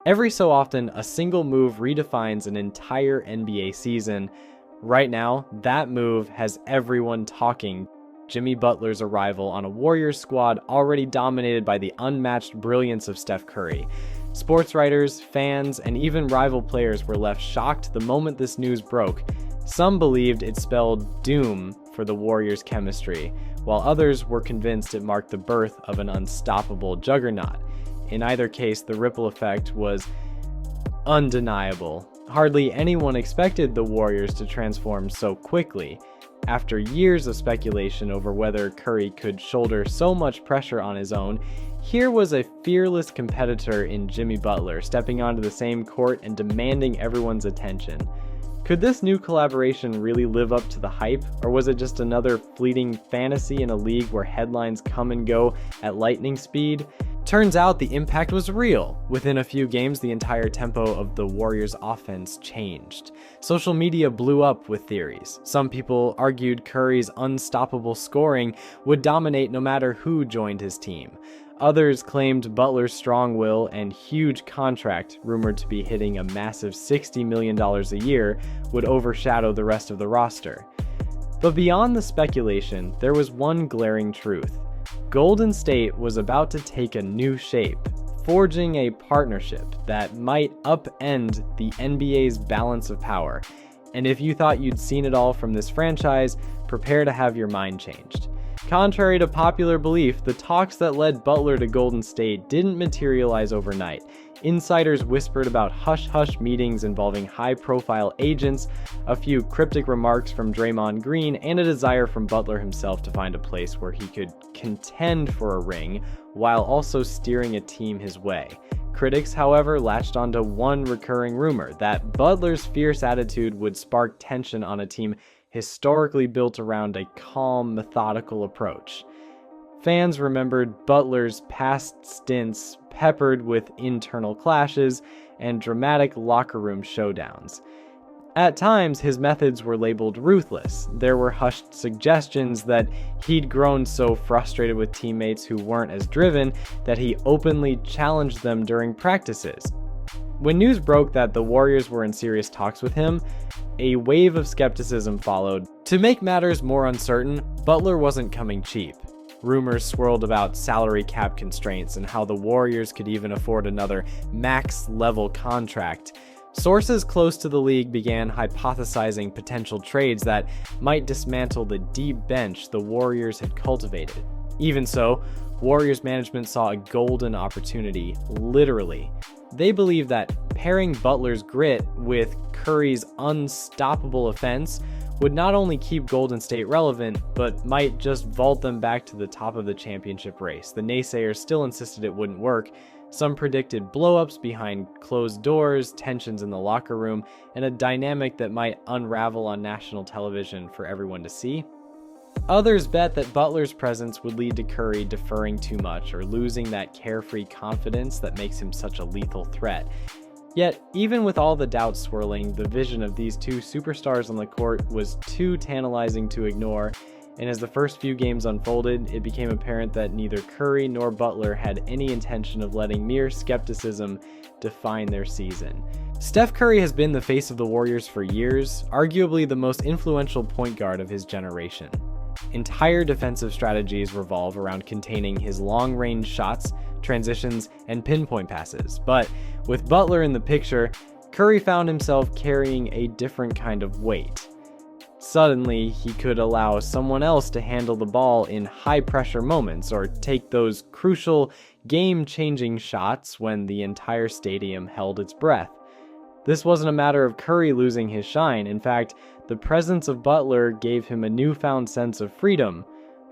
Every so often, a single move redefines an entire NBA season. Right now, that move has everyone talking. Jimmy Butler's arrival on a Warriors squad already dominated by the unmatched brilliance of Steph Curry. Sportswriters, fans, and even rival players were left shocked the moment this news broke. Some believed it spelled doom for the Warriors' chemistry, while others were convinced it marked the birth of an unstoppable juggernaut. In either case, the ripple effect was undeniable. Hardly anyone expected the Warriors to transform so quickly. After years of speculation over whether Curry could shoulder so much pressure on his own, here was a fearless competitor in Jimmy Butler stepping onto the same court and demanding everyone's attention. Could this new collaboration really live up to the hype, or was it just another fleeting fantasy in a league where headlines come and go at lightning speed? Turns out the impact was real. Within a few games, the entire tempo of the Warriors' offense changed. Social media blew up with theories. Some people argued Curry's unstoppable scoring would dominate no matter who joined his team. Others claimed Butler's strong will and huge contract, rumored to be hitting a massive $60 million a year, would overshadow the rest of the roster. But beyond the speculation, there was one glaring truth. Golden State was about to take a new shape, forging a partnership that might upend the NBA's balance of power. And if you thought you'd seen it all from this franchise, prepare to have your mind changed. Contrary to popular belief, the talks that led Butler to Golden State didn't materialize overnight. Insiders whispered about hush-hush meetings involving high-profile agents, a few cryptic remarks from Draymond Green, and a desire from Butler himself to find a place where he could contend for a ring while also steering a team his way. Critics, however, latched onto one recurring rumor, that Butler's fierce attitude would spark tension on a team historically built around a calm, methodical approach. Fans remembered Butler's past stints peppered with internal clashes and dramatic locker room showdowns. At times, his methods were labeled ruthless. There were hushed suggestions that he'd grown so frustrated with teammates who weren't as driven that he openly challenged them during practices. When news broke that the Warriors were in serious talks with him, a wave of skepticism followed. To make matters more uncertain, Butler wasn't coming cheap. Rumors swirled about salary cap constraints and how the Warriors could even afford another max-level contract. Sources close to the league began hypothesizing potential trades that might dismantle the deep bench the Warriors had cultivated. Even so, Warriors management saw a golden opportunity, literally. They believed that pairing Butler's grit with Curry's unstoppable offense would not only keep Golden State relevant, but might just vault them back to the top of the championship race. The naysayers still insisted it wouldn't work. Some predicted blow-ups behind closed doors, tensions in the locker room, and a dynamic that might unravel on national television for everyone to see. Others bet that Butler's presence would lead to Curry deferring too much or losing that carefree confidence that makes him such a lethal threat. Yet, even with all the doubts swirling, the vision of these two superstars on the court was too tantalizing to ignore, and as the first few games unfolded, it became apparent that neither Curry nor Butler had any intention of letting mere skepticism define their season. Steph Curry has been the face of the Warriors for years, arguably the most influential point guard of his generation. Entire defensive strategies revolve around containing his long-range shots, transitions, and pinpoint passes. But with Butler in the picture, Curry found himself carrying a different kind of weight. Suddenly, he could allow someone else to handle the ball in high-pressure moments or take those crucial, game-changing shots when the entire stadium held its breath. This wasn't a matter of Curry losing his shine. In fact, the presence of Butler gave him a newfound sense of freedom.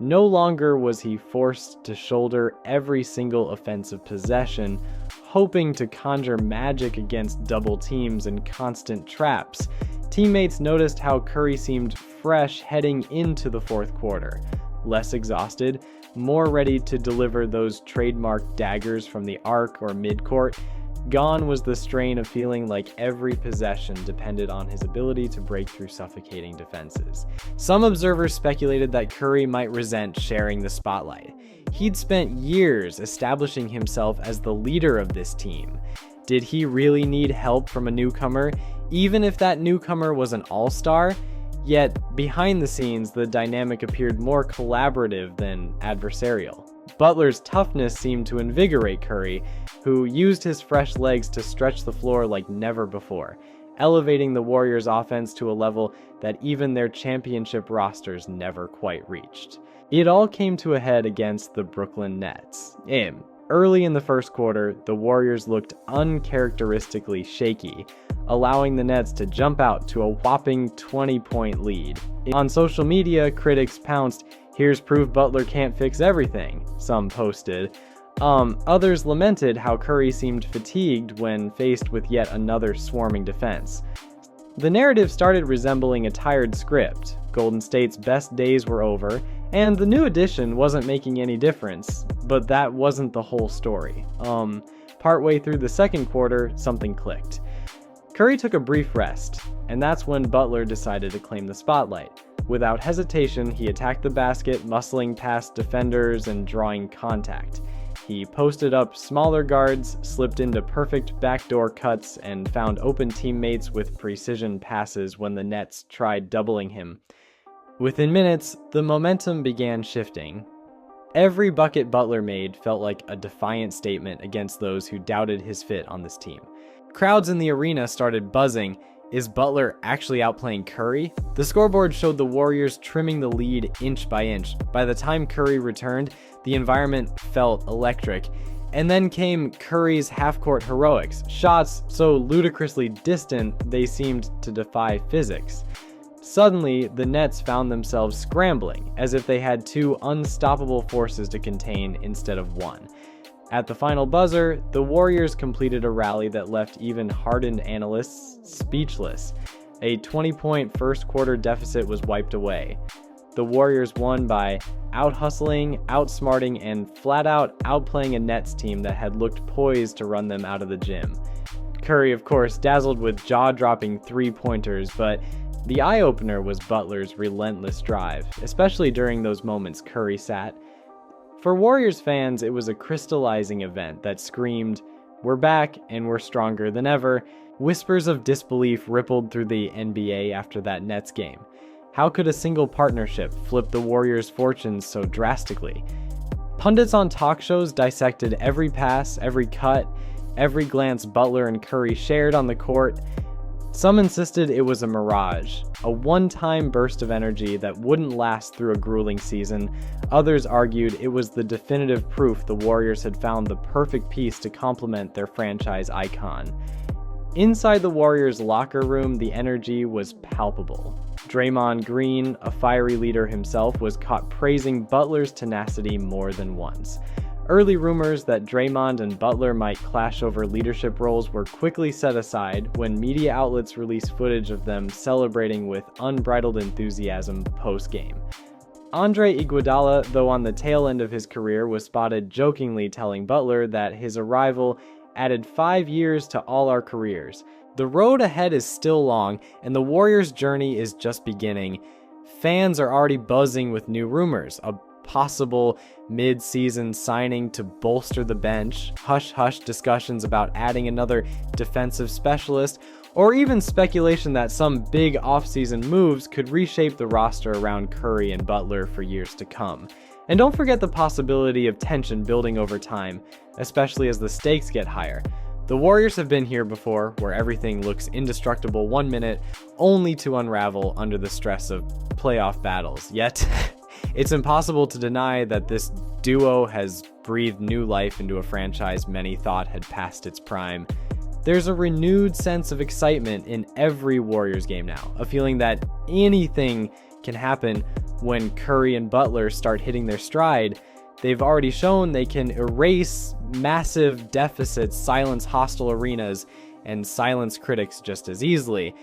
No longer was he forced to shoulder every single offensive possession, hoping to conjure magic against double teams and constant traps. Teammates noticed how Curry seemed fresh heading into the fourth quarter, less exhausted, more ready to deliver those trademark daggers from the arc or midcourt. Gone was the strain of feeling like every possession depended on his ability to break through suffocating defenses. Some observers speculated that Curry might resent sharing the spotlight. He'd spent years establishing himself as the leader of this team, Did he really need help from a newcomer, even if that newcomer was an all-star? Yet, behind the scenes, the dynamic appeared more collaborative than adversarial. Butler's toughness seemed to invigorate Curry, who used his fresh legs to stretch the floor like never before, elevating the Warriors' offense to a level that even their championship rosters never quite reached. It all came to a head against the Brooklyn Nets. Early in the first quarter, the Warriors looked uncharacteristically shaky, allowing the Nets to jump out to a whopping 20-point lead. On social media, critics pounced, "Here's proof Butler can't fix everything," some posted. Others lamented how Curry seemed fatigued when faced with yet another swarming defense. The narrative started resembling a tired script. Golden State's best days were over, and the new addition wasn't making any difference, but that wasn't the whole story. Partway through the second quarter, something clicked. Curry took a brief rest, and that's when Butler decided to claim the spotlight. Without hesitation, he attacked the basket, muscling past defenders and drawing contact. He posted up smaller guards, slipped into perfect backdoor cuts, and found open teammates with precision passes when the Nets tried doubling him. Within minutes, the momentum began shifting. Every bucket Butler made felt like a defiant statement against those who doubted his fit on this team. Crowds in the arena started buzzing. Is Butler actually outplaying Curry? The scoreboard showed the Warriors trimming the lead inch by inch. By the time Curry returned, the environment felt electric. And then came Curry's half-court heroics, shots so ludicrously distant they seemed to defy physics. Suddenly, the Nets found themselves scrambling, as if they had two unstoppable forces to contain instead of one. At the final buzzer, the Warriors completed a rally that left even hardened analysts speechless. A 20-point first-quarter deficit was wiped away. The Warriors won by out-hustling, outsmarting, and flat-out outplaying a Nets team that had looked poised to run them out of the gym. Curry, of course, dazzled with jaw-dropping three-pointers, but the eye-opener was Butler's relentless drive, especially during those moments Curry sat. For Warriors fans, it was a crystallizing event that screamed, "We're back and we're stronger than ever." Whispers of disbelief rippled through the NBA after that Nets game. How could a single partnership flip the Warriors' fortunes so drastically? Pundits on talk shows dissected every pass, every cut, every glance Butler and Curry shared on the court. Some insisted it was a mirage, a one-time burst of energy that wouldn't last through a grueling season. Others argued it was the definitive proof the Warriors had found the perfect piece to complement their franchise icon. Inside the Warriors' locker room, the energy was palpable. Draymond Green, a fiery leader himself, was caught praising Butler's tenacity more than once. Early rumors that Draymond and Butler might clash over leadership roles were quickly set aside when media outlets released footage of them celebrating with unbridled enthusiasm post-game. Andre Iguodala, though on the tail end of his career, was spotted jokingly telling Butler that his arrival added 5 years to all our careers. The road ahead is still long, and the Warriors' journey is just beginning. Fans are already buzzing with new rumors, a possible mid-season signing to bolster the bench, hush-hush discussions about adding another defensive specialist, or even speculation that some big offseason moves could reshape the roster around Curry and Butler for years to come. And don't forget the possibility of tension building over time, especially as the stakes get higher. The Warriors have been here before, where everything looks indestructible 1 minute, only to unravel under the stress of playoff battles. Yet, it's impossible to deny that this duo has breathed new life into a franchise many thought had passed its prime. There's a renewed sense of excitement in every Warriors game now, a feeling that anything can happen when Curry and Butler start hitting their stride. They've already shown they can erase massive deficits, silence hostile arenas, and silence critics just as easily.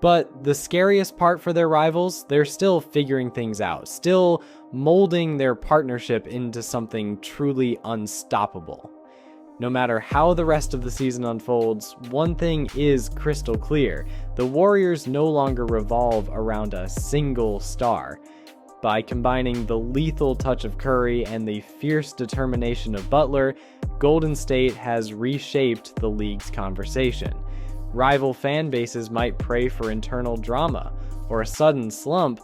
But the scariest part for their rivals, they're still figuring things out, still molding their partnership into something truly unstoppable. No matter how the rest of the season unfolds, one thing is crystal clear: the Warriors no longer revolve around a single star. By combining the lethal touch of Curry and the fierce determination of Butler, Golden State has reshaped the league's conversation. Rival fan bases might pray for internal drama or a sudden slump,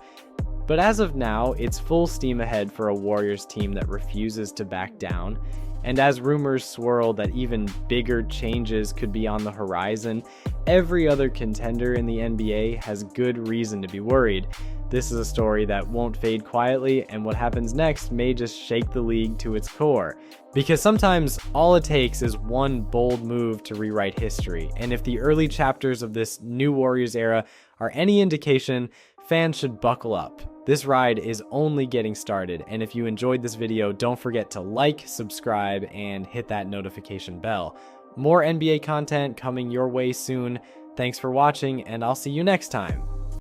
but as of now, it's full steam ahead for a Warriors team that refuses to back down. And as rumors swirl that even bigger changes could be on the horizon, every other contender in the NBA has good reason to be worried. This is a story that won't fade quietly, and what happens next may just shake the league to its core. Because sometimes all it takes is one bold move to rewrite history, and if the early chapters of this new Warriors era are any indication, fans should buckle up. This ride is only getting started, and if you enjoyed this video, don't forget to like, subscribe, and hit that notification bell. More NBA content coming your way soon. Thanks for watching, and I'll see you next time.